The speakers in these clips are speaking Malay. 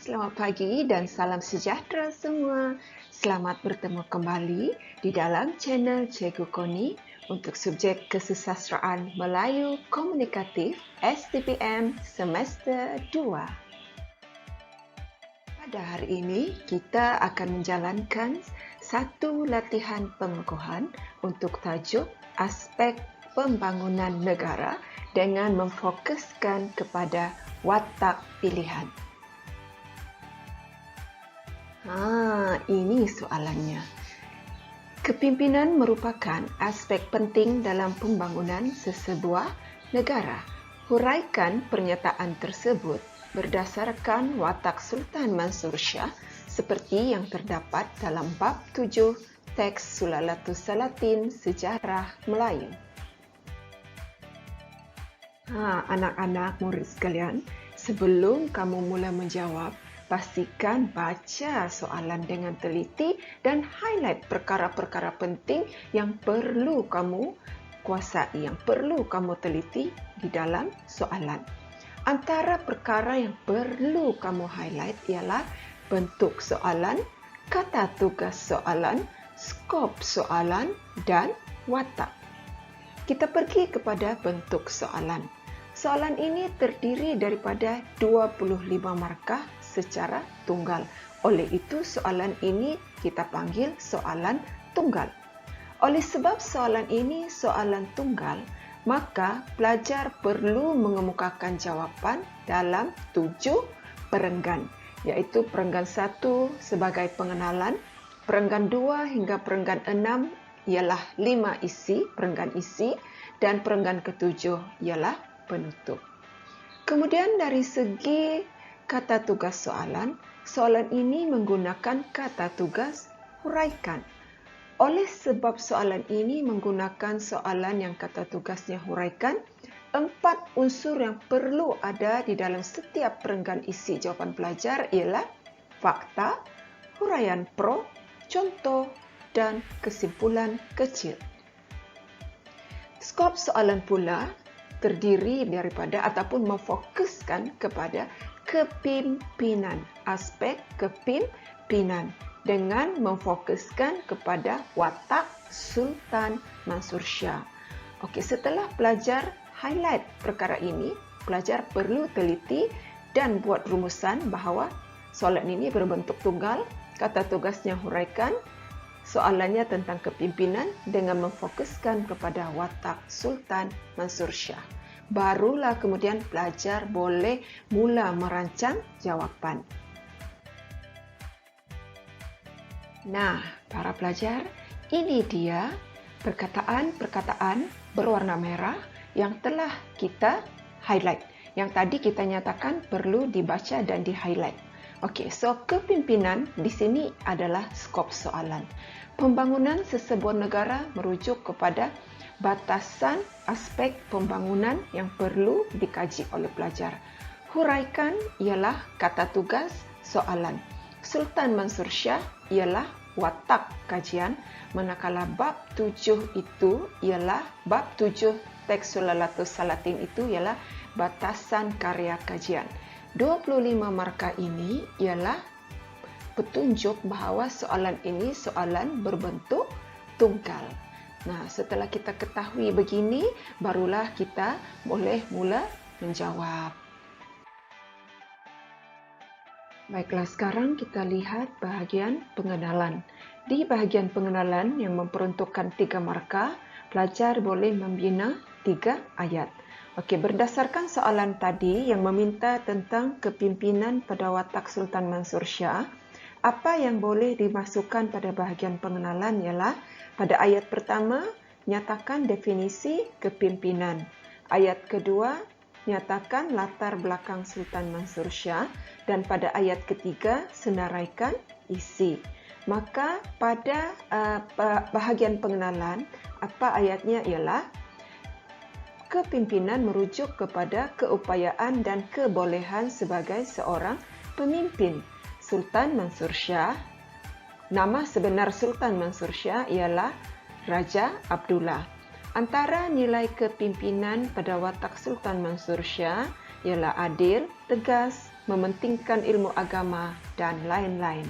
selamat pagi dan salam sejahtera semua. Selamat bertemu kembali di dalam channel Cikgu Koni untuk subjek Kesusasteraan Melayu Komunikatif STPM Semester 2. Pada hari ini, kita akan menjalankan satu latihan pengukuhan untuk tajuk aspek pembangunan negara dengan memfokuskan kepada watak pilihan. Ini soalannya. Kepimpinan merupakan aspek penting dalam pembangunan sesebuah negara. Huraikan pernyataan tersebut berdasarkan watak Sultan Mansur Shah seperti yang terdapat dalam bab 7 teks Sulalatus Salatin Sejarah Melayu. Anak-anak murid sekalian, sebelum kamu mula menjawab, pastikan baca soalan dengan teliti dan highlight perkara-perkara penting yang perlu kamu kuasai, yang perlu kamu teliti di dalam soalan. Antara perkara yang perlu kamu highlight ialah bentuk soalan, kata tugas soalan, skop soalan, dan watak. Kita pergi kepada bentuk soalan. Soalan ini terdiri daripada 25 markah secara tunggal. Oleh itu, soalan ini kita panggil soalan tunggal. Oleh sebab soalan ini soalan tunggal, maka pelajar perlu mengemukakan jawapan dalam 7 perenggan, iaitu perenggan 1 sebagai pengenalan, perenggan 2 hingga perenggan 6 ialah 5 isi, perenggan isi, dan perenggan ke-7 ialah penutup. Kemudian dari segi kata tugas soalan, soalan ini menggunakan kata tugas huraikan. Oleh sebab soalan ini menggunakan soalan yang kata tugasnya huraikan, 4 unsur yang perlu ada di dalam setiap perenggan isi jawapan pelajar ialah fakta, huraian pro, contoh, dan kesimpulan kecil. Skop soalan pula terdiri daripada ataupun memfokuskan kepada kepimpinan, aspek kepimpinan dengan memfokuskan kepada watak Sultan Mansur Shah. Okey, setelah pelajar highlight perkara ini, pelajar perlu teliti dan buat rumusan bahawa soalan ini berbentuk tunggal, kata tugasnya huraikan, soalannya tentang kepimpinan dengan memfokuskan kepada watak Sultan Mansur Shah. Barulah kemudian pelajar boleh mula merancang jawapan. Nah, para pelajar, ini dia perkataan-perkataan berwarna merah yang telah kita highlight. Yang tadi kita nyatakan perlu dibaca dan di-highlight. Okey, so kepimpinan di sini adalah skop soalan. Pembangunan sesebuah negara merujuk kepada batasan aspek pembangunan yang perlu dikaji oleh pelajar. Huraikan ialah kata tugas soalan. Sultan Mansur Shah ialah watak kajian, manakala bab 7 itu ialah bab 7 teks Sulalatus Salatin itu ialah batasan karya kajian. 25 markah ini ialah petunjuk bahawa soalan ini soalan berbentuk tunggal. Nah, setelah kita ketahui begini, barulah kita boleh mula menjawab. Baiklah, sekarang kita lihat bahagian pengenalan. Di bahagian pengenalan yang memperuntukkan 3 markah, pelajar boleh membina 3 ayat. Okey, berdasarkan soalan tadi yang meminta tentang kepimpinan pada watak Sultan Mansur Shah, apa yang boleh dimasukkan pada bahagian pengenalan ialah pada ayat pertama, nyatakan definisi kepimpinan. Ayat kedua, nyatakan latar belakang Sultan Mansur Shah, dan pada ayat ketiga, senaraikan isi. Maka pada bahagian pengenalan, apa ayatnya ialah kepimpinan merujuk kepada keupayaan dan kebolehan sebagai seorang pemimpin. Sultan Mansur Shah, nama sebenar Sultan Mansur Shah ialah Raja Abdullah. Antara nilai kepimpinan pada watak Sultan Mansur Shah ialah adil, tegas, mementingkan ilmu agama, dan lain-lain.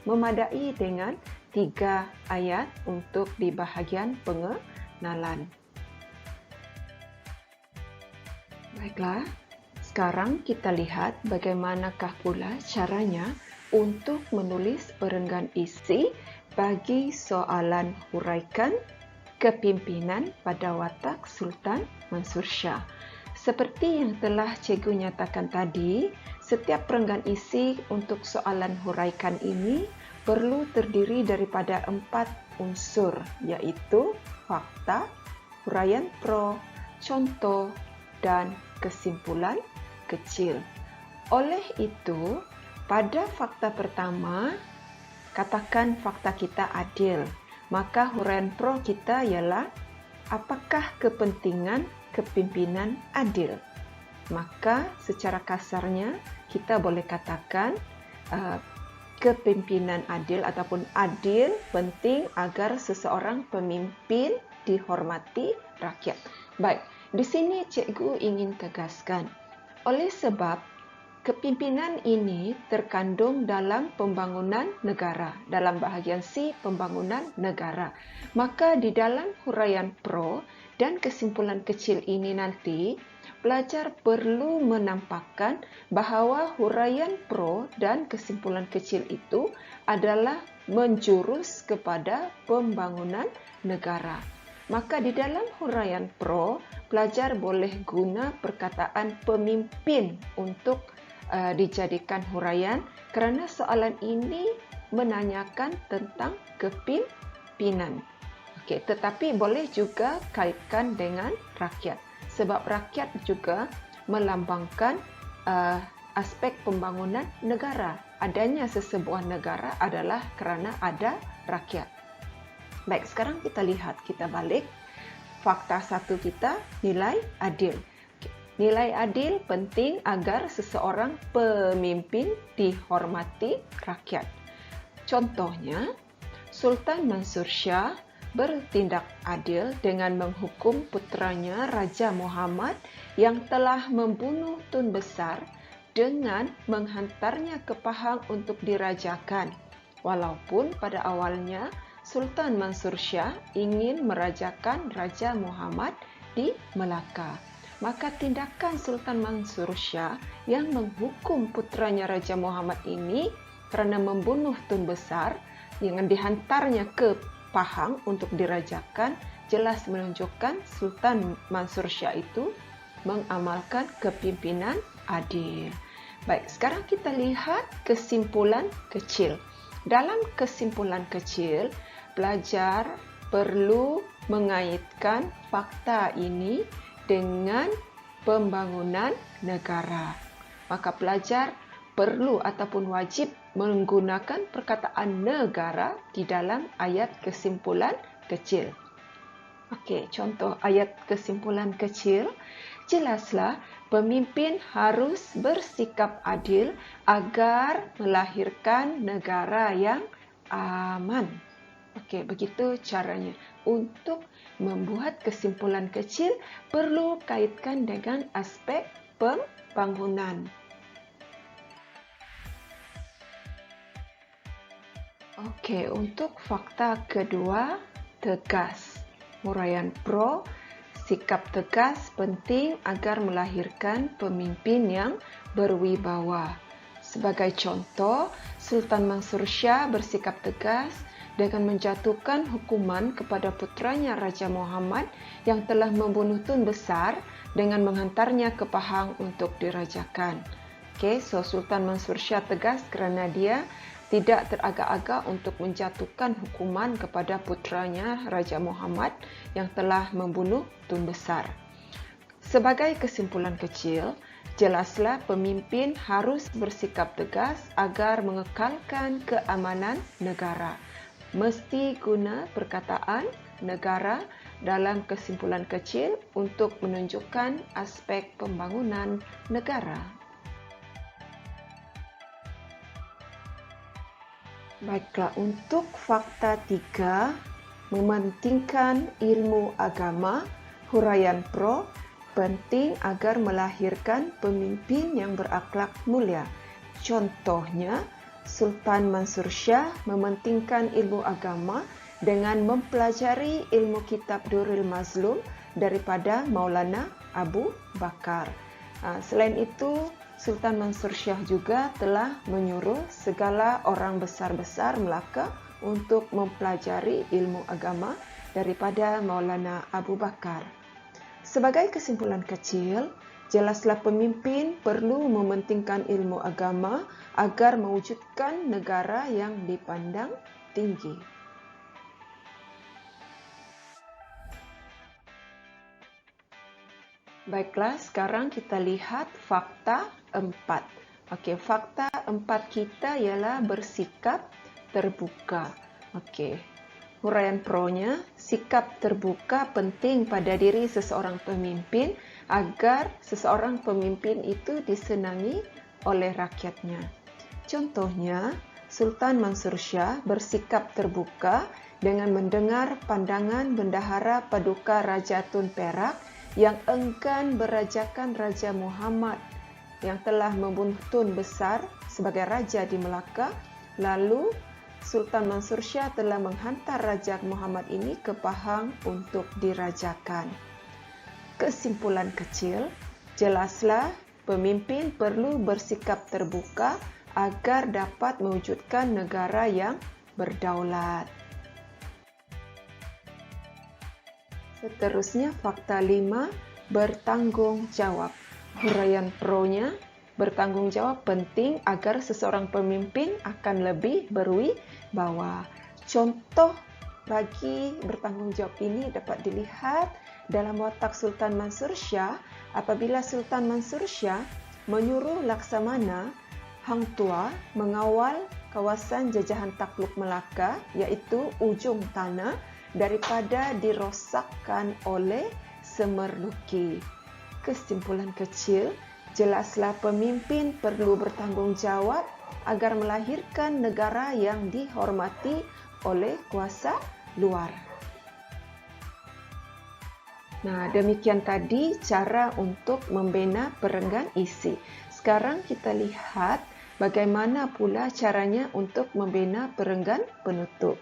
Memadai dengan 3 ayat untuk di bahagian pengenalan. Baiklah, sekarang kita lihat bagaimanakah pula caranya untuk menulis perenggan isi bagi soalan huraikan kepimpinan pada watak Sultan Mansur Shah. Seperti yang telah cikgu nyatakan tadi, setiap perenggan isi untuk soalan huraikan ini perlu terdiri daripada 4 unsur, iaitu fakta, huraian pro, contoh, dan kesimpulan kecil. Oleh itu, pada fakta pertama, katakan fakta kita adil. Maka huraian pro kita ialah apakah kepentingan kepimpinan adil. Maka secara kasarnya kita boleh katakan kepimpinan adil ataupun adil penting agar seseorang pemimpin dihormati rakyat. Baik, di sini cikgu ingin tegaskan, oleh sebab kepimpinan ini terkandung dalam pembangunan negara, dalam bahagian C pembangunan negara. Maka di dalam huraian pro dan kesimpulan kecil ini nanti, pelajar perlu menampakkan bahawa huraian pro dan kesimpulan kecil itu adalah menjurus kepada pembangunan negara. Maka di dalam huraian pro, pelajar boleh guna perkataan pemimpin untuk dijadikan huraian kerana soalan ini menanyakan tentang kepimpinan. Okey, tetapi boleh juga kaitkan dengan rakyat sebab rakyat juga melambangkan aspek pembangunan negara. Adanya sesebuah negara adalah kerana ada rakyat. Baik, sekarang kita lihat, kita balik. Fakta 1 kita, nilai adil. Nilai adil penting agar seseorang pemimpin dihormati rakyat. Contohnya, Sultan Mansur Shah bertindak adil dengan menghukum puteranya Raja Muhammad yang telah membunuh Tun Besar dengan menghantarnya ke Pahang untuk dirajakan. Walaupun pada awalnya Sultan Mansur Shah ingin merajakan Raja Muhammad di Melaka. Maka tindakan Sultan Mansur Shah yang menghukum putranya Raja Muhammad ini kerana membunuh Tun Besar yang dihantarnya ke Pahang untuk dirajakan jelas menunjukkan Sultan Mansur Shah itu mengamalkan kepimpinan adil. Baik, sekarang kita lihat kesimpulan kecil. Dalam kesimpulan kecil, pelajar perlu mengaitkan fakta ini dengan pembangunan negara. Maka pelajar perlu ataupun wajib menggunakan perkataan negara di dalam ayat kesimpulan kecil. Okey, contoh ayat kesimpulan kecil. Jelaslah pemimpin harus bersikap adil agar melahirkan negara yang aman. Okey, begitu caranya. Untuk membuat kesimpulan kecil perlu kaitkan dengan aspek pembangunan. Okey, untuk fakta kedua, tegas. Huraian pro, sikap tegas penting agar melahirkan pemimpin yang berwibawa. Sebagai contoh, Sultan Mansur Shah bersikap tegas dengan menjatuhkan hukuman kepada putranya Raja Muhammad yang telah membunuh Tun Besar dengan menghantarnya ke Pahang untuk dirajakan. Okay, so Sultan Mansur Shah tegas kerana dia tidak teragak-agak untuk menjatuhkan hukuman kepada putranya Raja Muhammad yang telah membunuh Tun Besar. Sebagai kesimpulan kecil, jelaslah pemimpin harus bersikap tegas agar mengekalkan keamanan negara. Mesti guna perkataan negara dalam kesimpulan kecil untuk menunjukkan aspek pembangunan negara. Baiklah, untuk fakta 3, mementingkan ilmu agama, huraian pro, penting agar melahirkan pemimpin yang berakhlak mulia. Contohnya, Sultan Mansur Shah mementingkan ilmu agama dengan mempelajari ilmu kitab Durrul Mazlum daripada Maulana Abu Bakar. Selain itu, Sultan Mansur Shah juga telah menyuruh segala orang besar-besar Melaka untuk mempelajari ilmu agama daripada Maulana Abu Bakar. Sebagai kesimpulan kecil, jelaslah pemimpin perlu mementingkan ilmu agama agar mewujudkan negara yang dipandang tinggi. Baiklah, sekarang kita lihat fakta 4. Okey, fakta 4 kita ialah bersikap terbuka. Okey. Huraian pronya, sikap terbuka penting pada diri seseorang pemimpin agar seseorang pemimpin itu disenangi oleh rakyatnya. Contohnya, Sultan Mansur Shah bersikap terbuka dengan mendengar pandangan Bendahara Paduka Raja Tun Perak yang enggan berajakan Raja Muhammad yang telah membunuh Tun Besar sebagai raja di Melaka. Lalu, Sultan Mansur Shah telah menghantar Raja Muhammad ini ke Pahang untuk dirajakan. Kesimpulan kecil, jelaslah pemimpin perlu bersikap terbuka agar dapat mewujudkan negara yang berdaulat. Seterusnya, fakta 5, bertanggung jawab. Huraian pronya, bertanggung jawab penting agar seseorang pemimpin akan lebih berwibawa. Contoh bagi bertanggung jawab ini dapat dilihat dalam watak Sultan Mansur Shah apabila Sultan Mansur Shah menyuruh Laksamana Hang Tuah mengawal kawasan jajahan takluk Melaka, iaitu ujung tanah, daripada dirosakkan oleh Semerluki. Kesimpulan kecil, jelaslah pemimpin perlu bertanggungjawab agar melahirkan negara yang dihormati oleh kuasa luar. Nah, demikian tadi cara untuk membina perenggan isi. Sekarang kita lihat bagaimana pula caranya untuk membina perenggan penutup.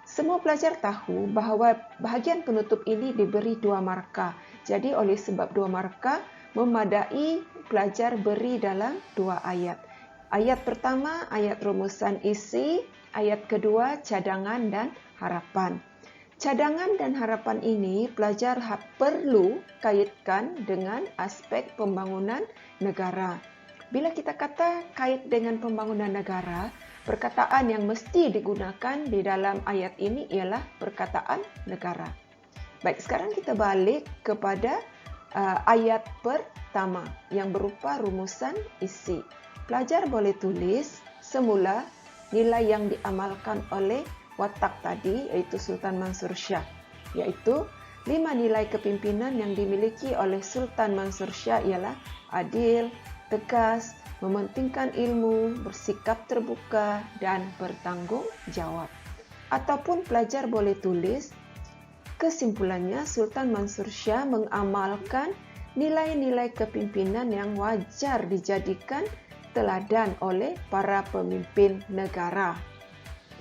Semua pelajar tahu bahawa bahagian penutup ini diberi 2 markah. Jadi oleh sebab 2 markah, memadai pelajar beri dalam 2 ayat. Ayat pertama, ayat rumusan isi. Ayat kedua, cadangan dan harapan. Cadangan dan harapan ini pelajar perlu kaitkan dengan aspek pembangunan negara. Bila kita kata kait dengan pembangunan negara, perkataan yang mesti digunakan di dalam ayat ini ialah perkataan negara. Baik, sekarang kita balik kepada ayat pertama yang berupa rumusan isi. Pelajar boleh tulis semula nilai yang diamalkan oleh watak tadi, iaitu Sultan Mansur Shah, iaitu 5 nilai kepimpinan yang dimiliki oleh Sultan Mansur Shah ialah adil, tegas, mementingkan ilmu, bersikap terbuka dan bertanggung jawab. Ataupun pelajar boleh tulis, kesimpulannya Sultan Mansur Shah mengamalkan nilai-nilai kepimpinan yang wajar dijadikan teladan oleh para pemimpin negara.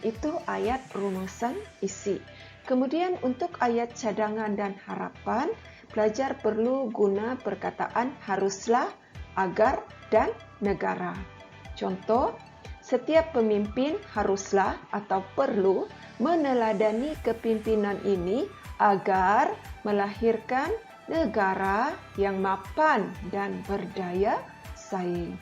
Itu ayat rumusan isi. Kemudian untuk ayat cadangan dan harapan, pelajar perlu guna perkataan haruslah, agar dan negara. Contoh, setiap pemimpin haruslah atau perlu meneladani kepimpinan ini agar melahirkan negara yang mapan dan berdaya saing.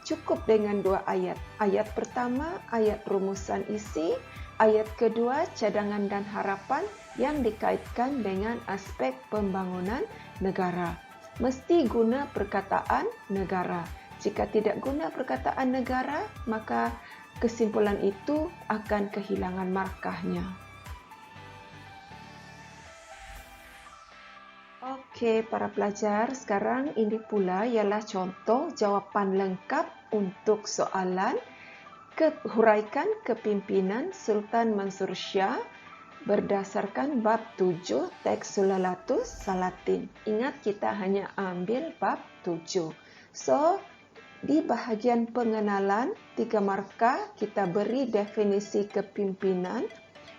Cukup dengan 2 ayat. Ayat pertama, ayat rumusan isi. Ayat kedua, cadangan dan harapan yang dikaitkan dengan aspek pembangunan negara. Mesti guna perkataan negara. Jika tidak guna perkataan negara, maka kesimpulan itu akan kehilangan markahnya. Okey, para pelajar, sekarang ini pula ialah contoh jawapan lengkap untuk soalan huraikan kepimpinan Sultan Mansur Shah berdasarkan bab 7 teks Sulalatus Salatin. Ingat, kita hanya ambil bab 7. So, di bahagian pengenalan 3 markah, kita beri definisi kepimpinan,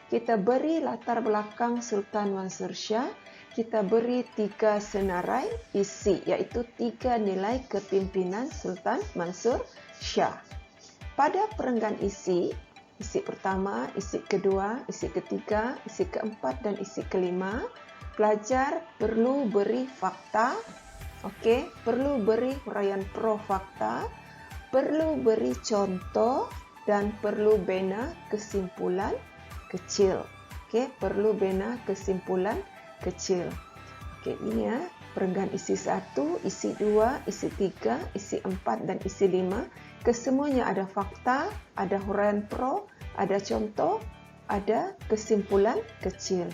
kita beri latar belakang Sultan Mansur Shah, kita beri 3 senarai isi, iaitu 3 nilai kepimpinan Sultan Mansur Shah. Pada perenggan isi pertama, isi kedua, isi ketiga, isi keempat dan isi kelima, pelajar perlu beri fakta, perlu beri huraian pro fakta, perlu beri contoh dan perlu bina kesimpulan kecil. Perlu bina kesimpulan kecil. Ini ya, perenggan isi 1, isi 2, isi 3, isi 4 dan isi 5. Kesemuanya ada fakta, ada huraian pro, ada contoh, ada kesimpulan kecil.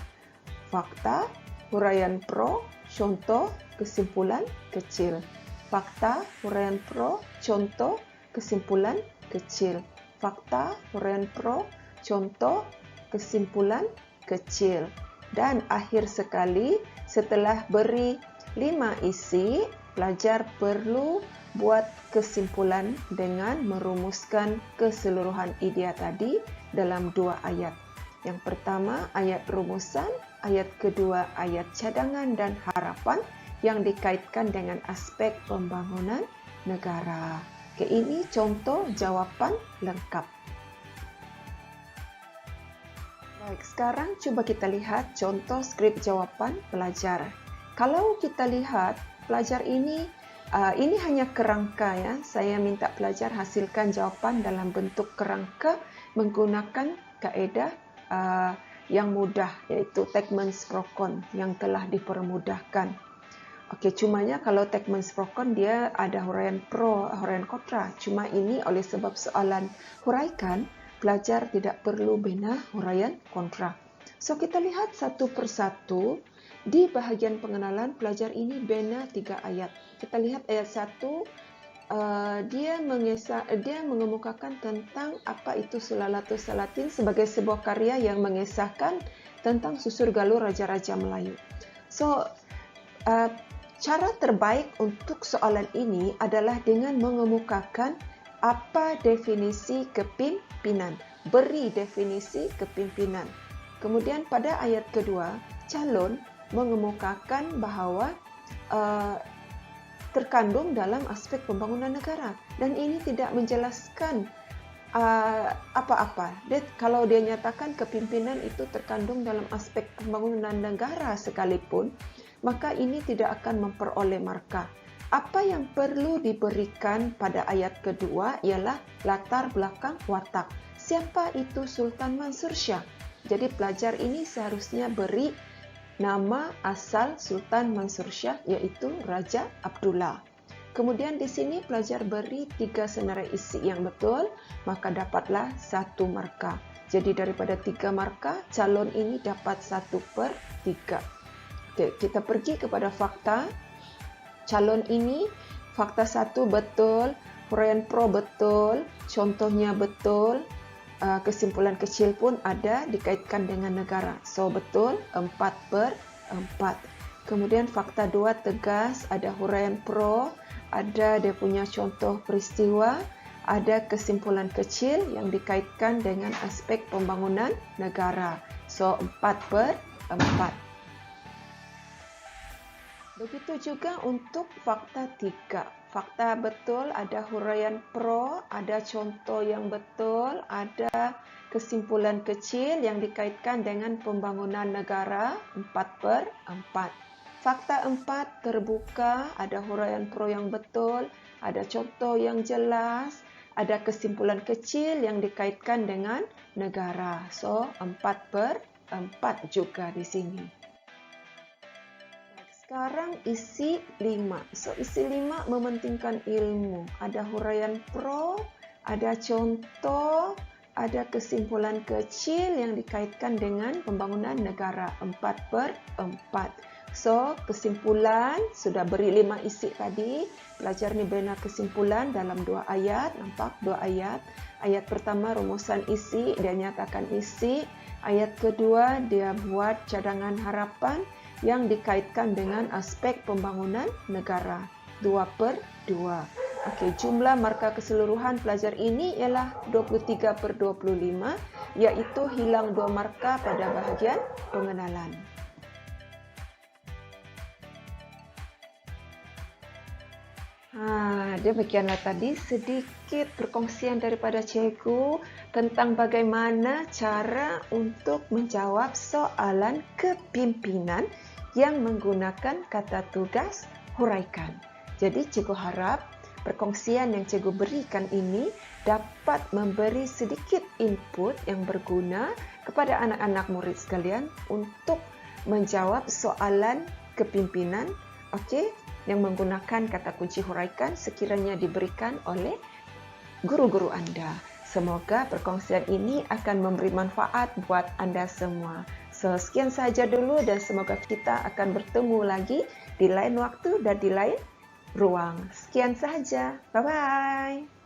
Fakta, huraian pro, contoh, kesimpulan kecil. Fakta, huraian pro, contoh, kesimpulan kecil. Fakta, huraian pro, contoh, kesimpulan kecil. Dan akhir sekali, setelah beri 5 isi, pelajar perlu buat kesimpulan dengan merumuskan keseluruhan idea tadi dalam 2 ayat. Yang pertama, ayat rumusan, ayat kedua, ayat cadangan dan harapan yang dikaitkan dengan aspek pembangunan negara. Ini contoh jawapan lengkap. Baik, sekarang cuba kita lihat contoh skrip jawapan pelajar. Kalau kita lihat, pelajar ini hanya kerangka ya. Saya minta pelajar hasilkan jawapan dalam bentuk kerangka menggunakan kaedah yang mudah, iaitu Tekmans-Prokon yang telah dipermudahkan. Cumanya kalau Tekmans-Prokon dia ada huraian pro, huraian kontra. Cuma ini oleh sebab soalan huraikan, pelajar tidak perlu bina huraian kontra. So kita lihat satu persatu. Di bahagian pengenalan, pelajar ini bina 3 ayat. Kita lihat ayat 1, dia mengemukakan tentang apa itu Sulalatus Salatin sebagai sebuah karya yang mengisahkan tentang susur galur raja-raja Melayu. So, cara terbaik untuk soalan ini adalah dengan mengemukakan apa definisi kepimpinan. Beri definisi kepimpinan. Kemudian pada ayat kedua, calon mengemukakan bahawa terkandung dalam aspek pembangunan negara, dan ini tidak menjelaskan apa-apa. Kalau dia nyatakan kepimpinan itu terkandung dalam aspek pembangunan negara sekalipun, maka ini tidak akan memperoleh markah. Apa yang perlu diberikan pada ayat kedua ialah latar belakang watak. Siapa itu Sultan Mansur Shah? Jadi pelajar ini seharusnya beri nama asal Sultan Mansur Shah, iaitu Raja Abdullah. Kemudian di sini pelajar beri 3 senarai isi yang betul, maka dapatlah 1 markah. Jadi daripada 3 markah, calon ini dapat 1/3. Kita pergi kepada fakta. Calon ini, fakta 1 betul, huraian pro betul, contohnya betul, kesimpulan kecil pun ada dikaitkan dengan negara. So, betul, 4/4. Kemudian fakta 2 tegas, ada huraian pro, ada dia punya contoh peristiwa, ada kesimpulan kecil yang dikaitkan dengan aspek pembangunan negara. So, 4/4. Begitu juga untuk fakta 3. Fakta betul, ada huraian pro, ada contoh yang betul, ada kesimpulan kecil yang dikaitkan dengan pembangunan negara, 4/4. Fakta 4 terbuka, ada huraian pro yang betul, ada contoh yang jelas, ada kesimpulan kecil yang dikaitkan dengan negara. So, 4/4 juga di sini. Sekarang isi 5. So, isi 5 mementingkan ilmu. Ada huraian pro, ada contoh, ada kesimpulan kecil yang dikaitkan dengan pembangunan negara, 4/4. So, kesimpulan, sudah beri 5 isi tadi. Pelajar ni bina kesimpulan dalam 2 ayat. Nampak 2 ayat. Ayat pertama rumusan isi, dia nyatakan isi. Ayat kedua, dia buat cadangan harapan yang dikaitkan dengan aspek pembangunan negara. 2/2. Okey, jumlah markah keseluruhan pelajar ini ialah 23/25, iaitu hilang 2 markah pada bahagian pengenalan. Demikianlah tadi sedikit perkongsian daripada cikgu tentang bagaimana cara untuk menjawab soalan kepimpinan yang menggunakan kata tugas huraikan. Jadi cikgu harap perkongsian yang cikgu berikan ini dapat memberi sedikit input yang berguna kepada anak-anak murid sekalian untuk menjawab soalan kepimpinan, okey, yang menggunakan kata kunci huraikan sekiranya diberikan oleh guru-guru anda. Semoga perkongsian ini akan memberi manfaat buat anda semua. So, sekian sahaja dulu dan semoga kita akan bertemu lagi di lain waktu dan di lain ruang. Sekian sahaja. Bye-bye.